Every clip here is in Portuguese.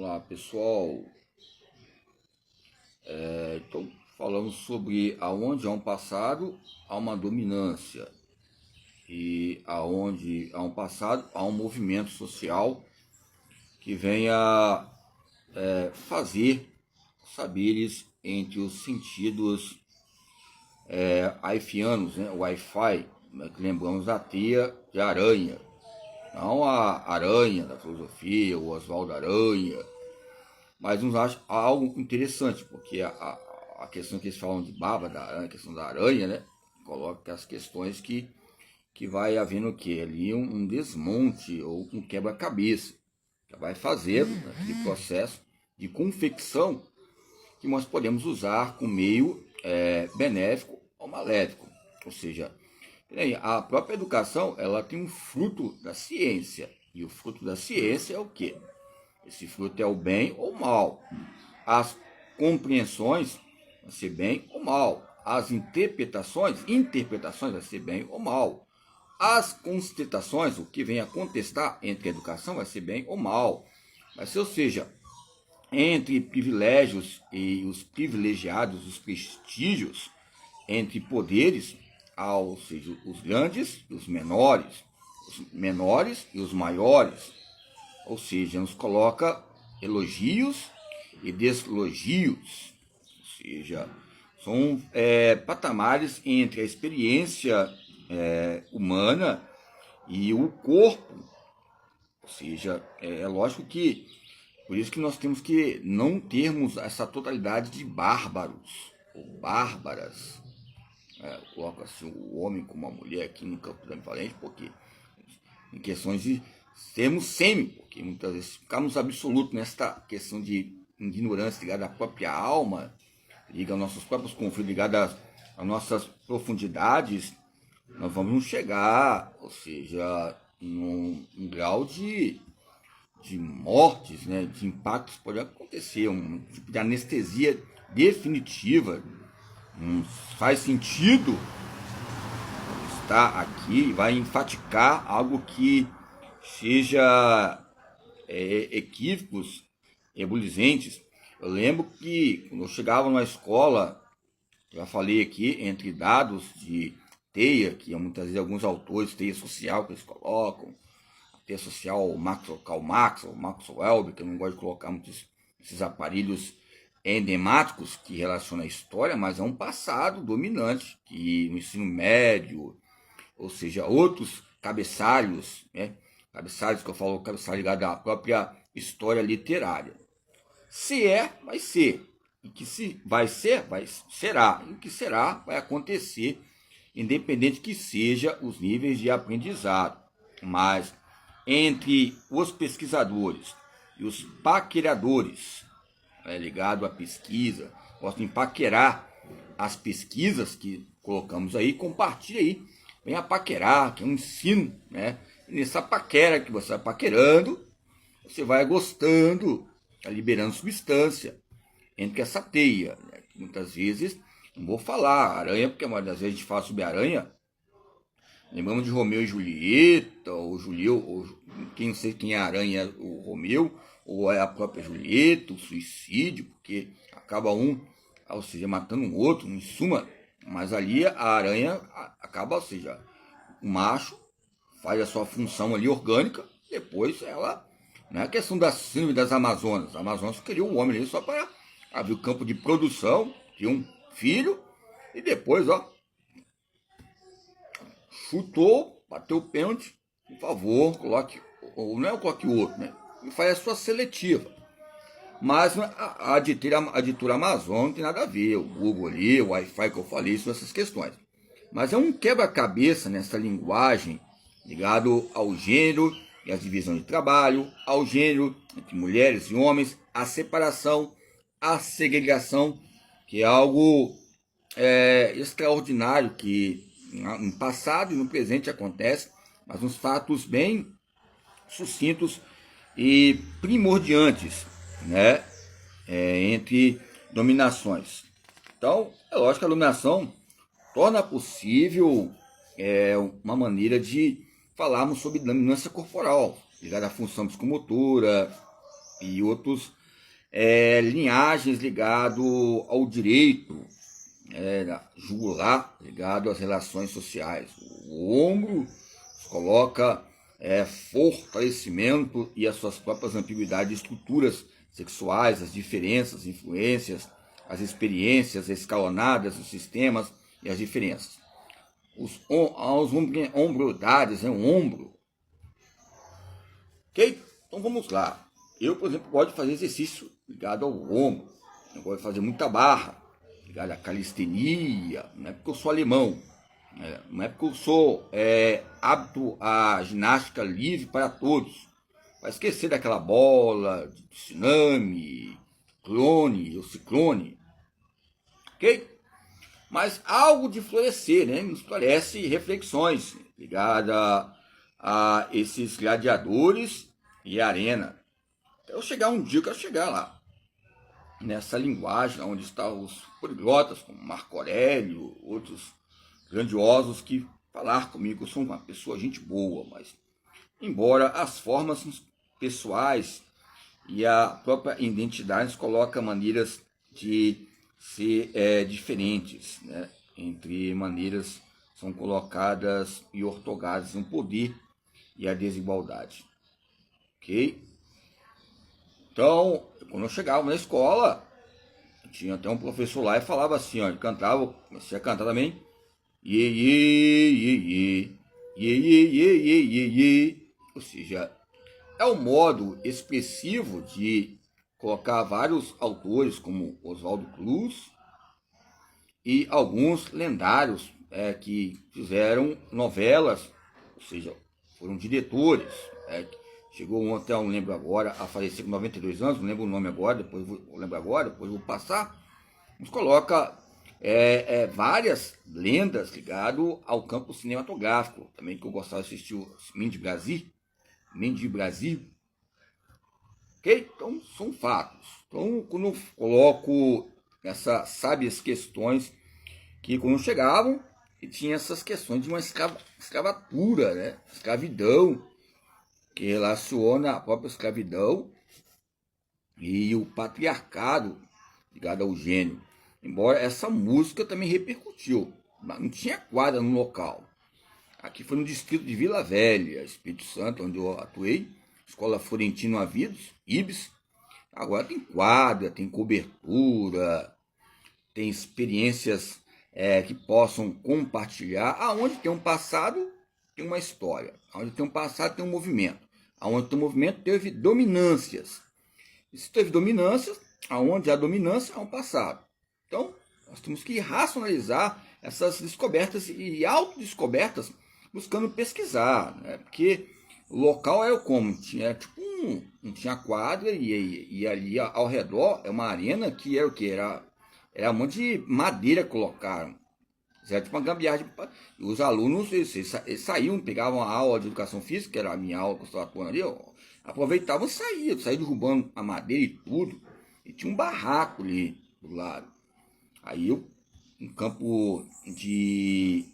Olá pessoal, estou falando sobre aonde há um passado, há uma dominância e aonde há um passado, há um movimento social que venha fazer saberes entre os sentidos aifianos, né? O Wi-Fi, né? Que lembramos da teia de aranha, não a aranha da filosofia, o Oswaldo Aranha. Mas nos acha algo interessante, porque a questão que eles falam de baba da aranha, a questão da aranha, né? Coloca as questões que vai havendo o que? Ali um desmonte ou um quebra-cabeça. Que vai fazer aquele processo de confecção que nós podemos usar com meio benéfico ou maléfico. Ou seja, a própria educação ela tem um fruto da ciência. E o fruto da ciência é o quê? Esse fruto é o bem ou o mal. As compreensões vai ser bem ou mal. As interpretações vai ser bem ou mal. As constatações, o que vem a contestar entre a educação vai ser bem ou mal. Mas, ou seja, entre privilégios e os privilegiados, os prestígios, entre poderes, ou seja, os grandes e os menores e os maiores. Ou seja, nos coloca elogios e deslogios. Ou seja, são patamares entre a experiência humana e o corpo. Ou seja, é lógico que por isso que nós temos que não termos essa totalidade de bárbaros ou bárbaras. Coloco assim o homem como a mulher aqui no campo da ambivalente, porque em questões de sermos semi, porque muitas vezes ficamos absolutos nesta questão de ignorância ligada à própria alma, ligada aos nossos próprios conflitos, ligada às nossas profundidades, nós vamos chegar, ou seja, num grau de mortes, né, de impactos pode acontecer, um tipo de anestesia definitiva. Não faz sentido estar aqui, vai enfaticar algo que seja equívocos, ebulizentes. Eu lembro que quando eu chegava na escola, já falei aqui, entre dados de teia, que muitas vezes alguns autores, teia social que eles colocam, teia social Karl Marx, ou Max Welber, que eu não gosto de colocar muitos esses aparelhos endemáticos que relacionam a história, mas é um passado dominante, que no ensino médio, ou seja, outros cabeçalhos, né? Cabeçalhos que eu falo, cabeçalho ligado à própria história literária. Se é, vai ser. E que se vai ser, será. E o que será, vai acontecer, independente que seja os níveis de aprendizado. Mas entre os pesquisadores e os paqueradores, ligado à pesquisa, gostam de paquerar as pesquisas que colocamos aí, compartilha aí, venha paquerar, que é um ensino, né? E nessa paquera que você vai paquerando, você vai gostando, vai liberando substância entre essa teia, né? Muitas vezes, não vou falar aranha, porque a maioria das vezes a gente fala sobre aranha, lembramos de Romeu e Julieta, ou Julio, ou quem não sei quem é a aranha, o Romeu, ou é a própria Julieta, o suicídio, porque acaba um, ou seja, matando um outro, em suma, mas ali a aranha acaba, ou seja, o macho faz a sua função ali orgânica, depois ela, não é a questão da síndrome das Amazonas, as Amazonas queriam um homem ali só para abrir o campo de produção, ter um filho, e depois, ó, chutou, bateu o pênalti, por favor, coloque, ou não é coloque o outro, né? E faz a sua seletiva. Mas a editora Amazon não tem nada a ver, o Google ali, o Wi-Fi que eu falei, sobre essas questões. Mas é um quebra-cabeça nessa linguagem ligado ao gênero e às divisões de trabalho, ao gênero entre mulheres e homens, a separação, a segregação, que é algo extraordinário que no passado e no presente acontece, mas uns fatos bem sucintos e primordiantes, né, entre dominações. Então, é lógico que a dominação torna possível uma maneira de falarmos sobre dominância corporal, ligada à função psicomotora, e outros linhagens ligado ao direito, jugular ligado às relações sociais. O ombro coloca fortalecimento e as suas próprias ambiguidades, estruturas sexuais, as diferenças, influências, as experiências escalonadas, os sistemas e as diferenças. As ombrodades, o ombro. Ok? Então vamos lá. Eu, por exemplo, gosto de fazer exercício ligado ao ombro. Eu gosto de fazer muita barra, ligado à calistenia. Não é porque eu sou alemão. Não é porque eu sou apto à ginástica livre para todos. Vai esquecer daquela bola, de tsunami, clone ou ciclone. Ok? Mas algo de florescer, né? Nos parece reflexões ligadas a esses gladiadores e arena. Eu chegar um dia, eu quero chegar lá. Nessa linguagem, onde estão os poliglotas, como Marco Aurélio, outros grandiosos que falar comigo. Eu sou uma pessoa gente boa, mas embora as formas pessoais e a própria identidade nos coloca maneiras de ser diferentes, né? Entre maneiras são colocadas e ortogadas o poder e a desigualdade. Ok? Então, quando eu chegava na escola, tinha até um professor lá e falava assim, ó, ele cantava, comecei a cantar também, iê, iê, iê, iê, iê, iê, iê, iê, iê, iê. Ou seja, é um modo expressivo de colocar vários autores, como Oswaldo Cruz, e alguns lendários que fizeram novelas, ou seja, foram diretores. Chegou um até, não lembro agora, a falecer com 92 anos, não lembro o nome agora, depois vou lembrar agora, depois vou passar. Nos coloca várias lendas ligadas ao campo cinematográfico, também que eu gostava de assistir o Mendes Brasil. Ok? Então, são fatos. Então, quando eu coloco essas sábias questões que quando chegavam, e tinha essas questões de uma escravatura, né? Escravidão, que relaciona a própria escravidão e o patriarcado ligado ao gênio. Embora essa música também repercutiu, mas não tinha quadra no local. Aqui foi no distrito de Vila Velha, Espírito Santo, onde eu atuei, Escola Florentino Avidos, IBS. Agora tem quadra, tem cobertura, tem experiências que possam compartilhar. Aonde tem um passado, tem uma história. Aonde tem um passado, tem um movimento. Aonde tem um movimento, teve dominâncias. E se teve dominâncias, aonde há dominância, há um passado. Então, nós temos que racionalizar essas descobertas e autodescobertas, buscando pesquisar, né? Porque o local era como? Tinha tipo não tinha quadra e ali ao redor é uma arena que era o que? Era um monte de madeira que colocaram. Certo? Uma gambiarra. Os alunos eles saíam, pegavam a aula de educação física, que era a minha aula que eu estava atuando ali, aproveitavam e saíam derrubando a madeira e tudo. E tinha um barraco ali do lado. Aí um campo de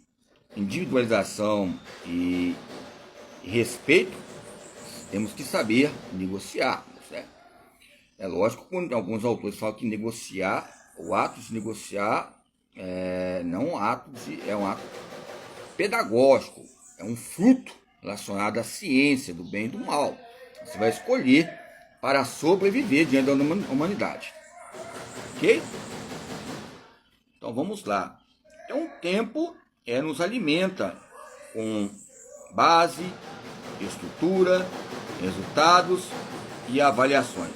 individualização e respeito, temos que saber negociar. Certo? É lógico que quando alguns autores falam que negociar, o ato de negociar não é um ato pedagógico, é um fruto relacionado à ciência do bem e do mal. Você vai escolher para sobreviver diante da humanidade. Ok? Então vamos lá. Então o tempo nos alimenta com base, estrutura, resultados e avaliações.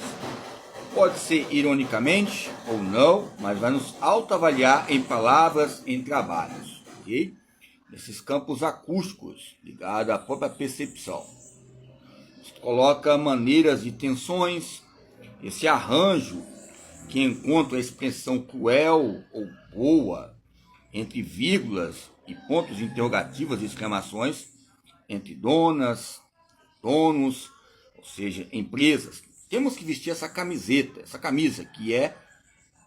Pode ser ironicamente ou não, mas vai nos autoavaliar em palavras, em trabalhos, ok? Nesses campos acústicos, ligados à própria percepção. Isso coloca maneiras de tensões, esse arranjo que encontra a expressão cruel ou boa, entre vírgulas e pontos interrogativos e exclamações, entre donas, donos, ou seja, empresas. Temos que vestir essa camisa que é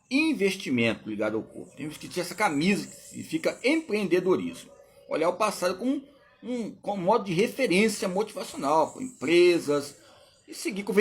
investimento ligado ao corpo. Temos que vestir essa camisa que significa empreendedorismo. Olhar o passado como um modo de referência motivacional, com empresas, e seguir com